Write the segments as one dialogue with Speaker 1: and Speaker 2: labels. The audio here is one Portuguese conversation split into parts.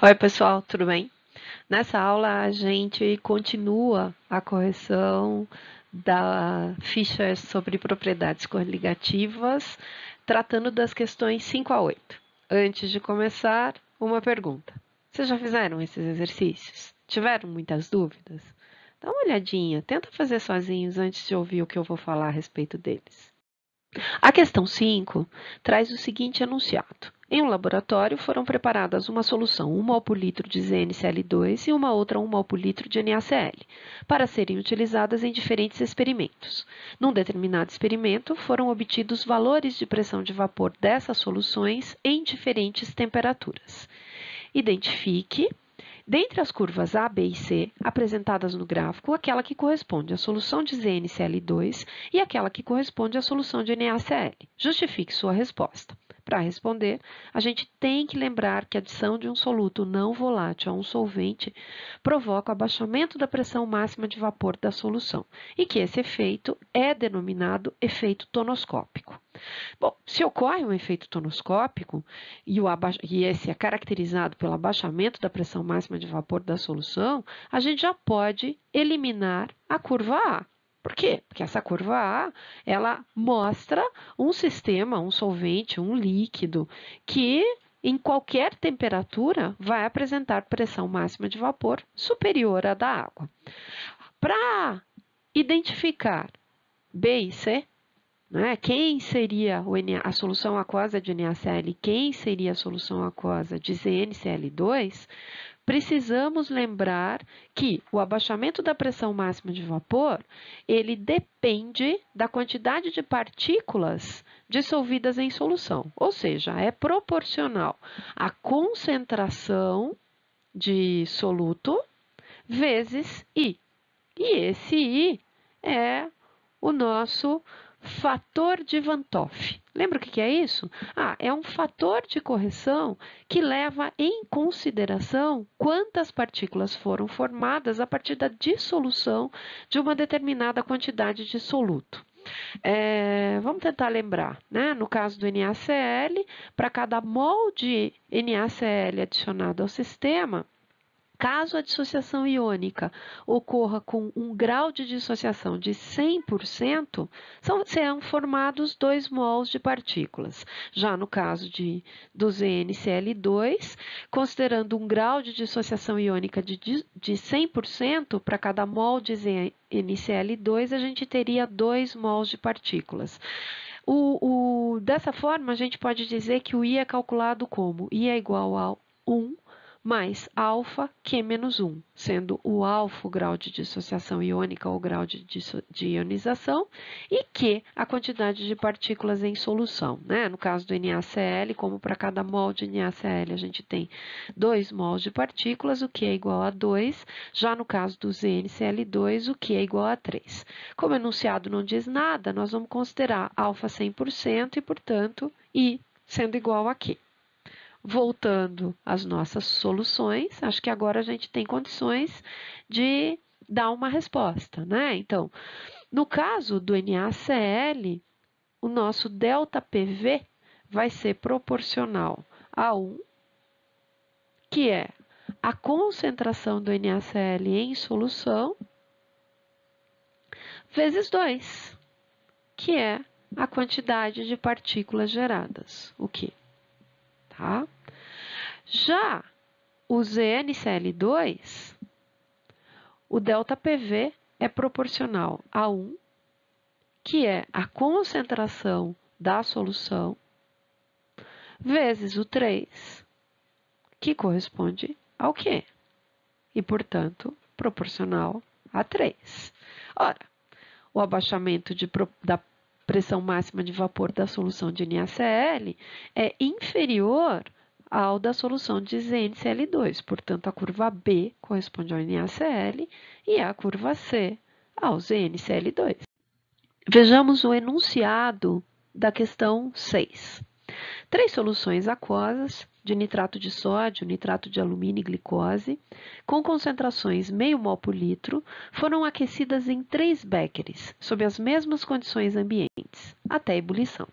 Speaker 1: Oi, pessoal, tudo bem? Nessa aula a gente continua a correção da ficha sobre propriedades coligativas, tratando das questões 5 a 8. Antes de começar, uma pergunta. Vocês já fizeram esses exercícios? Tiveram muitas dúvidas? Dá uma olhadinha, tenta fazer sozinhos antes de ouvir o que eu vou falar a respeito deles. A questão 5 traz o seguinte enunciado. Em um laboratório foram preparadas uma solução 1 mol por litro de ZnCl2 e uma outra 1 mol por litro de NaCl, para serem utilizadas em diferentes experimentos. Num determinado experimento, foram obtidos valores de pressão de vapor dessas soluções em diferentes temperaturas. Identifique, dentre as curvas A, B e C apresentadas no gráfico, aquela que corresponde à solução de ZnCl2 e aquela que corresponde à solução de NaCl. Justifique sua resposta. Para responder, a gente tem que lembrar que a adição de um soluto não volátil a um solvente provoca o abaixamento da pressão máxima de vapor da solução e que esse efeito é denominado efeito tonoscópico. Bom, se ocorre um efeito tonoscópico e esse é caracterizado pelo abaixamento da pressão máxima de vapor da solução, a gente já pode eliminar a curva A. Por quê? Porque essa curva A, ela mostra um sistema, um solvente, um líquido, que em qualquer temperatura vai apresentar pressão máxima de vapor superior à da água. Para identificar B e C, né? Quem seria a solução aquosa de NaCl e quem seria a solução aquosa de ZnCl2, precisamos lembrar que o abaixamento da pressão máxima de vapor, ele depende da quantidade de partículas dissolvidas em solução, ou seja, é proporcional à concentração de soluto vezes I. E esse I é o nosso fator de Van 't Hoff. Lembra o que é isso? É um fator de correção que leva em consideração quantas partículas foram formadas a partir da dissolução de uma determinada quantidade de soluto. Vamos tentar lembrar, né? No caso do NaCl, para cada mol de NaCl adicionado ao sistema, caso a dissociação iônica ocorra com um grau de dissociação de 100%, serão formados 2 mols de partículas. Já no caso do ZnCl2, considerando um grau de dissociação iônica de 100%, para cada mol de ZnCl2, a gente teria 2 mols de partículas. Dessa forma, a gente pode dizer que o I é calculado como I é igual a 1 mais alfa Q menos 1, sendo o alfa o grau de dissociação iônica ou grau de ionização e Q a quantidade de partículas em solução. Né? No caso do NaCl, como para cada mol de NaCl a gente tem 2 mols de partículas, o Q é igual a 2, já no caso do ZnCl2, o Q é igual a 3. Como o enunciado não diz nada, nós vamos considerar alfa 100% e, portanto, I sendo igual a Q. Voltando às nossas soluções, acho que agora a gente tem condições de dar uma resposta, né? Então, no caso do NaCl, o nosso ΔPV vai ser proporcional a 1, que é a concentração do NaCl em solução, vezes 2, que é a quantidade de partículas geradas, o Q. Tá? Já o ZnCl2, o ΔPV é proporcional a 1, que é a concentração da solução, vezes o 3, que corresponde ao Q, e, portanto, proporcional a 3. Ora, o abaixamento da pressão máxima de vapor da solução de NaCl é inferior ao da solução de ZnCl2. Portanto, a curva B corresponde ao NaCl e a curva C ao ZnCl2. Vejamos o enunciado da questão 6. 3 soluções aquosas de nitrato de sódio, nitrato de alumínio e glicose, com concentrações meio mol por litro, foram aquecidas em 3 becquerels, sob as mesmas condições ambientes, até ebulição.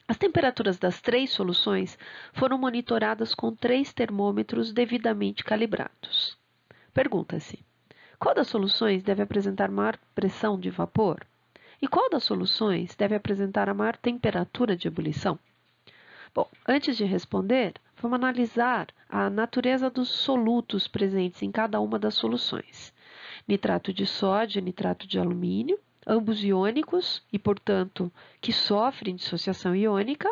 Speaker 1: As temperaturas das 3 soluções foram monitoradas com 3 termômetros devidamente calibrados. Pergunta-se: qual das soluções deve apresentar maior pressão de vapor? E qual das soluções deve apresentar a maior temperatura de ebulição? Bom, antes de responder, vamos analisar a natureza dos solutos presentes em cada uma das soluções. Nitrato de sódio e nitrato de alumínio, ambos iônicos e, portanto, que sofrem dissociação iônica,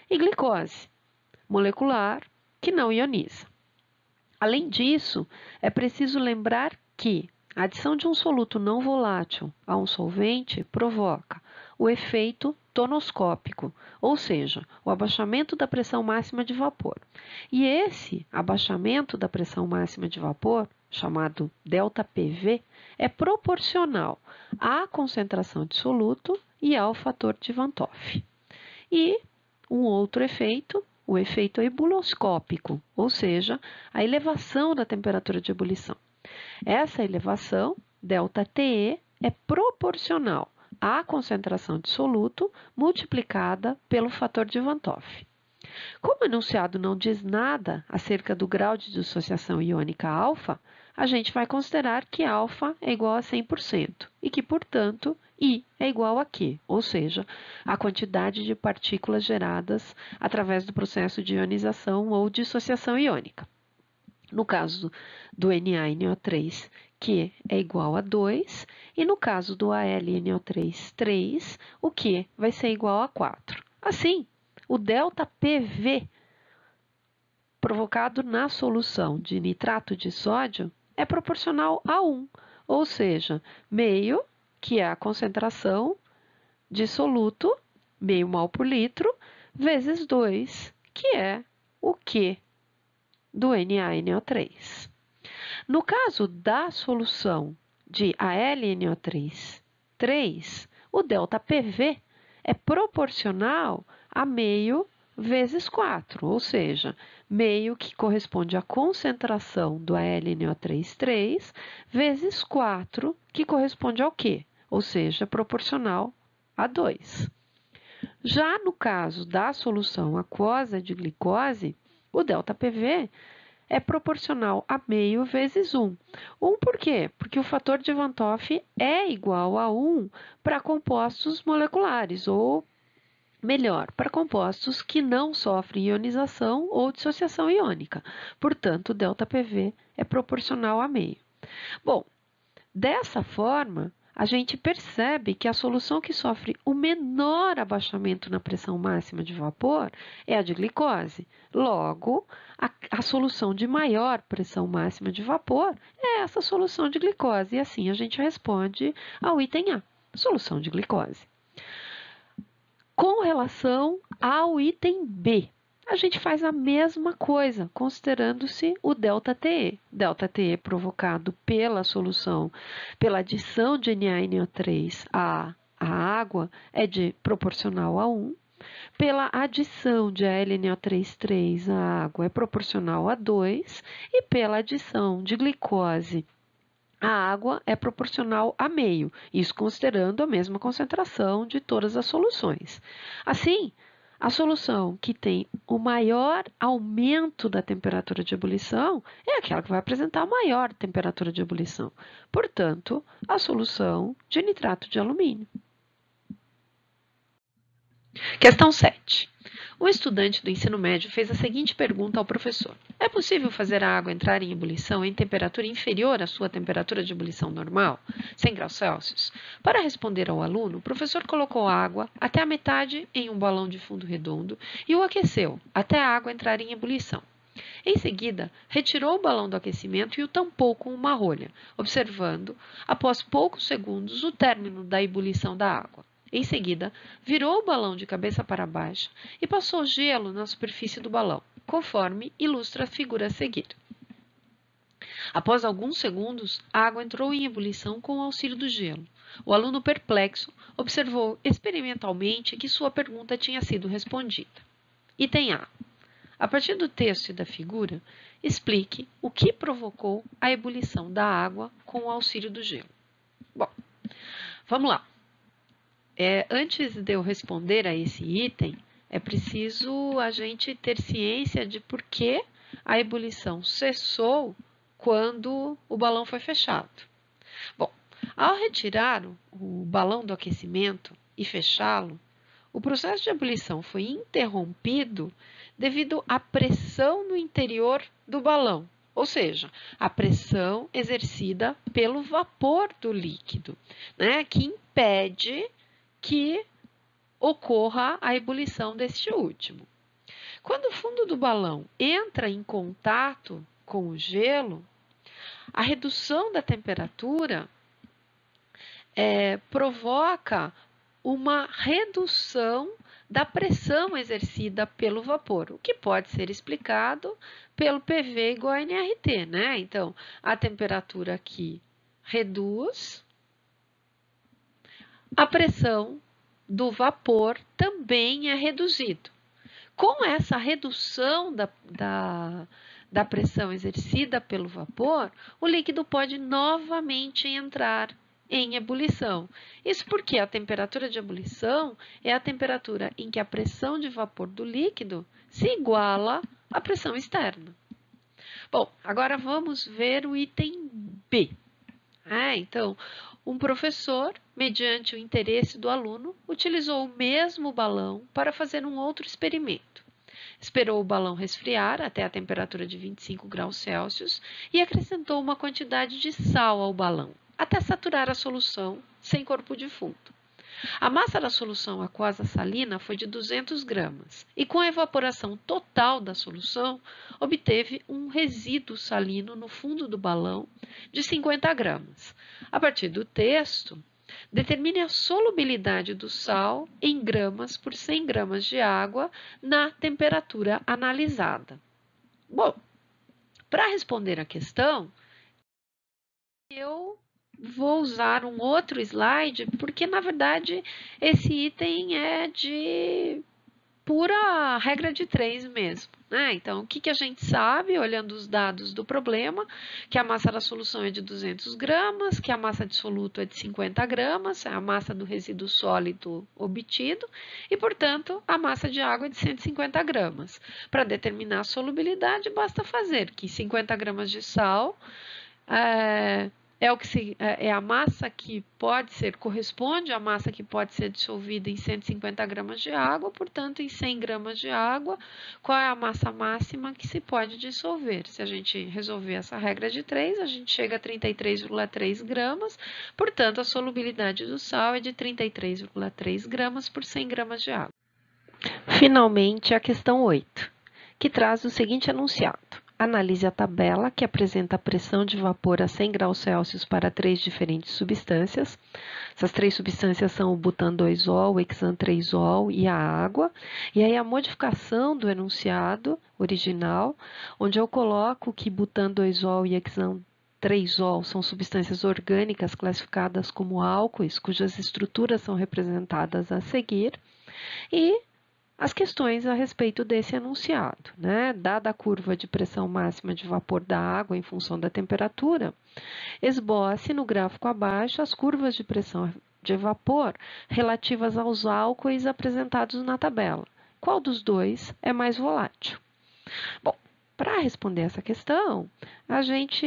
Speaker 1: e glicose, molecular, que não ioniza. Além disso, é preciso lembrar que a adição de um soluto não volátil a um solvente provoca o efeito tonoscópico, ou seja, o abaixamento da pressão máxima de vapor. E esse abaixamento da pressão máxima de vapor, chamado ΔPV, é proporcional à concentração de soluto e ao fator de Van 't Hoff. E um outro efeito, o efeito ebuloscópico, ou seja, a elevação da temperatura de ebulição. Essa elevação, ΔTE, é proporcional à concentração de soluto multiplicada pelo fator de Van 't Hoff. Como o enunciado não diz nada acerca do grau de dissociação iônica alfa, a gente vai considerar que alfa é igual a 100% e que, portanto, I é igual a Q, ou seja, a quantidade de partículas geradas através do processo de ionização ou dissociação iônica. No caso do NaNO3, Q é igual a 2, e no caso do AlNO3, 3, o Q vai ser igual a 4. Assim, o ΔPV provocado na solução de nitrato de sódio é proporcional a 1, ou seja, meio, que é a concentração de soluto, meio mol por litro, vezes 2, que é o Q do NaNO3. No caso da solução de AlNO3, 3, o ΔPV é proporcional a meio vezes 4, ou seja, meio que corresponde à concentração do AlNO3, 3, vezes 4, que corresponde ao Q, ou seja, proporcional a 2. Já no caso da solução aquosa de glicose, o ΔPV é proporcional a meio vezes 1. 1 por quê? Porque o fator de Van 't Hoff é igual a 1 para compostos moleculares, ou melhor, para compostos que não sofrem ionização ou dissociação iônica. Portanto, o ΔPV é proporcional a meio. Bom, dessa forma, a gente percebe que a solução que sofre o menor abaixamento na pressão máxima de vapor é a de glicose. Logo, a solução de maior pressão máxima de vapor é essa solução de glicose. E assim a gente responde ao item A, solução de glicose. Com relação ao item B, a gente faz a mesma coisa, considerando-se o ΔTE. ΔTE provocado pela solução, pela adição de NaNO3 à água, é proporcional a 1. Pela adição de AlNO3, 3 à água, é proporcional a 2. E pela adição de glicose a água é proporcional a meio, isso considerando a mesma concentração de todas as soluções. Assim, a solução que tem o maior aumento da temperatura de ebulição é aquela que vai apresentar a maior temperatura de ebulição. Portanto, a solução de nitrato de alumínio. Questão 7. Um estudante do ensino médio fez a seguinte pergunta ao professor: é possível fazer a água entrar em ebulição em temperatura inferior à sua temperatura de ebulição normal, 100 graus Celsius? Para responder ao aluno, o professor colocou a água até a metade em um balão de fundo redondo e o aqueceu até a água entrar em ebulição. Em seguida, retirou o balão do aquecimento e o tampou com uma rolha, observando, após poucos segundos, o término da ebulição da água. Em seguida, virou o balão de cabeça para baixo e passou gelo na superfície do balão, conforme ilustra a figura a seguir. Após alguns segundos, a água entrou em ebulição com o auxílio do gelo. O aluno perplexo observou experimentalmente que sua pergunta tinha sido respondida. Item A. A partir do texto e da figura, explique o que provocou a ebulição da água com o auxílio do gelo. Bom, vamos lá. Antes de eu responder a esse item, É preciso a gente ter ciência de por que a ebulição cessou quando o balão foi fechado. Bom, ao retirar o balão do aquecimento e fechá-lo, o processo de ebulição foi interrompido devido à pressão no interior do balão, ou seja, a pressão exercida pelo vapor do líquido, né, que impede que ocorra a ebulição deste último. Quando o fundo do balão entra em contato com o gelo, a redução da temperatura provoca uma redução da pressão exercida pelo vapor, o que pode ser explicado pelo PV igual a nRT, né? Então, a temperatura aqui reduz, a pressão do vapor também é reduzida. Com essa redução da pressão exercida pelo vapor, o líquido pode novamente entrar em ebulição. Isso porque a temperatura de ebulição é a temperatura em que a pressão de vapor do líquido se iguala à pressão externa. Bom, agora vamos ver o item B. Então, um professor, mediante o interesse do aluno, utilizou o mesmo balão para fazer um outro experimento. Esperou o balão resfriar até a temperatura de 25 graus Celsius e acrescentou uma quantidade de sal ao balão, até saturar a solução sem corpo de fundo. A massa da solução aquosa salina foi de 200 gramas e, com a evaporação total da solução, obteve um resíduo salino no fundo do balão de 50 gramas. A partir do texto, determine a solubilidade do sal em gramas por 100 gramas de água na temperatura analisada. Bom, para responder a questão, eu vou usar um outro slide, porque na verdade esse item é de pura regra de 3 mesmo, né? Então, o que a gente sabe, olhando os dados do problema, que a massa da solução é de 200 gramas, que a massa dissoluto é de 50 gramas, é a massa do resíduo sólido obtido, e, portanto, a massa de água é de 150 gramas. Para determinar a solubilidade, basta fazer que 50 gramas de sal é a massa que corresponde à massa que pode ser dissolvida em 150 gramas de água, portanto, em 100 gramas de água, qual é a massa máxima que se pode dissolver? Se a gente resolver essa regra de 3, a gente chega a 33,3 gramas, portanto, a solubilidade do sal é de 33,3 gramas por 100 gramas de água. Finalmente, a questão 8, que traz o seguinte enunciado. Analise a tabela que apresenta a pressão de vapor a 100 graus Celsius para 3 diferentes substâncias. Essas 3 substâncias são o butan-2-ol, o hexan-3-ol e a água. E aí a modificação do enunciado original, onde eu coloco que butan-2-ol e hexan-3-ol são substâncias orgânicas classificadas como álcoois, cujas estruturas são representadas a seguir. E as questões a respeito desse enunciado, né? Dada a curva de pressão máxima de vapor da água em função da temperatura, esboce no gráfico abaixo as curvas de pressão de vapor relativas aos álcoois apresentados na tabela. Qual dos dois é mais volátil? Bom, para responder essa questão, a gente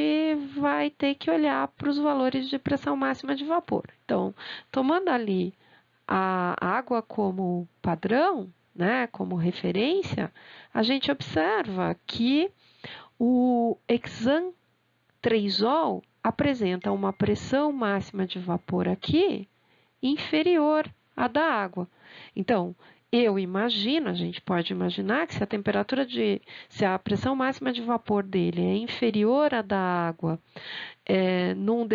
Speaker 1: vai ter que olhar para os valores de pressão máxima de vapor. Então, tomando ali a água como padrão, né, como referência, a gente observa que o hexan-3-ol apresenta uma pressão máxima de vapor aqui inferior à da água. Então, a gente pode imaginar que se a pressão máxima de vapor dele é inferior à da água numa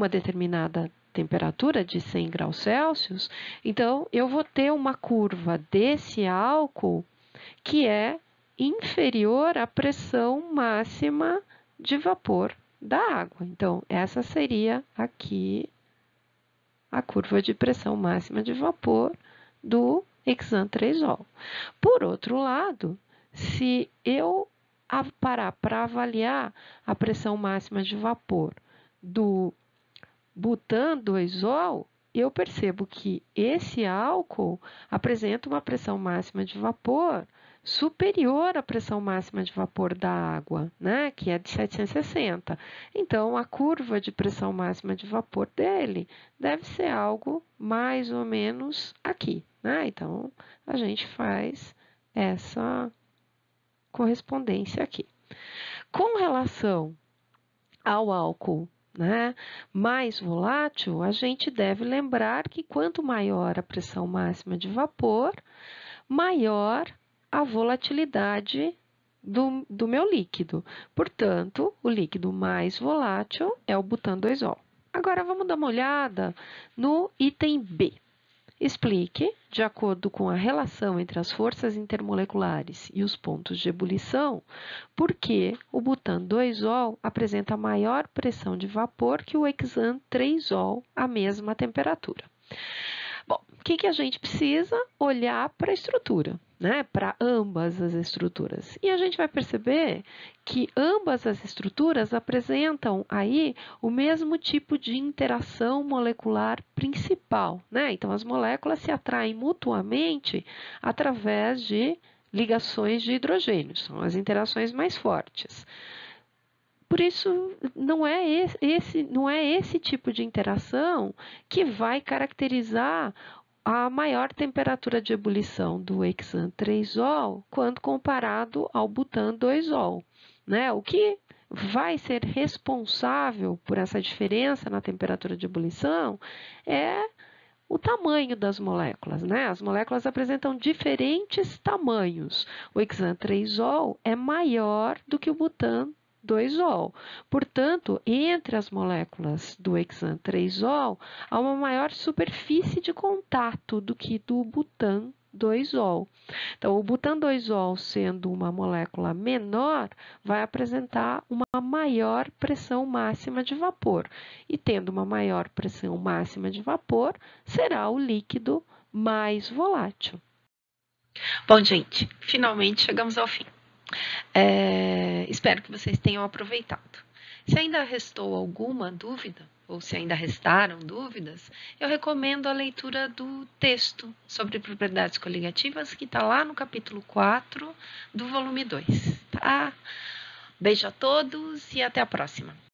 Speaker 1: determinada temperatura de 100 graus Celsius, então eu vou ter uma curva desse álcool que é inferior à pressão máxima de vapor da água. Então, essa seria aqui a curva de pressão máxima de vapor do hexan-3-ol. Por outro lado, se eu parar para avaliar a pressão máxima de vapor do butan-2-ol, eu percebo que esse álcool apresenta uma pressão máxima de vapor superior à pressão máxima de vapor da água, né, que é de 760. Então, a curva de pressão máxima de vapor dele deve ser algo mais ou menos aqui, né? Então, a gente faz essa correspondência aqui. Com relação ao álcool, né, mais volátil, a gente deve lembrar que quanto maior a pressão máxima de vapor, maior a volatilidade do meu líquido. Portanto, o líquido mais volátil é o butano 2-ol. Agora, vamos dar uma olhada no item B. Explique, de acordo com a relação entre as forças intermoleculares e os pontos de ebulição, por que o butano 2-ol apresenta maior pressão de vapor que o hexano 3-ol à mesma temperatura. Bom, o que a gente precisa? Olhar para a estrutura, né? Para ambas as estruturas. E a gente vai perceber que ambas as estruturas apresentam aí o mesmo tipo de interação molecular principal, né? Então, as moléculas se atraem mutuamente através de ligações de hidrogênio, são as interações mais fortes. Por isso, não é esse tipo de interação que vai caracterizar a maior temperatura de ebulição do hexano 3-ol quando comparado ao butano 2-ol, né? O que vai ser responsável por essa diferença na temperatura de ebulição é o tamanho das moléculas, né? As moléculas apresentam diferentes tamanhos. O hexano 3-ol é maior do que o butano 2-ol. Portanto, entre as moléculas do hexano 3-ol, há uma maior superfície de contato do que do butano 2-ol. Então, o butano 2-ol, sendo uma molécula menor, vai apresentar uma maior pressão máxima de vapor. E tendo uma maior pressão máxima de vapor, será o líquido mais volátil. Bom, gente, finalmente chegamos ao fim. Espero que vocês tenham aproveitado. Se ainda restou alguma dúvida, ou se ainda restaram dúvidas, eu recomendo a leitura do texto sobre propriedades coligativas que está lá no capítulo 4 do volume 2. Tá? Beijo a todos e até a próxima.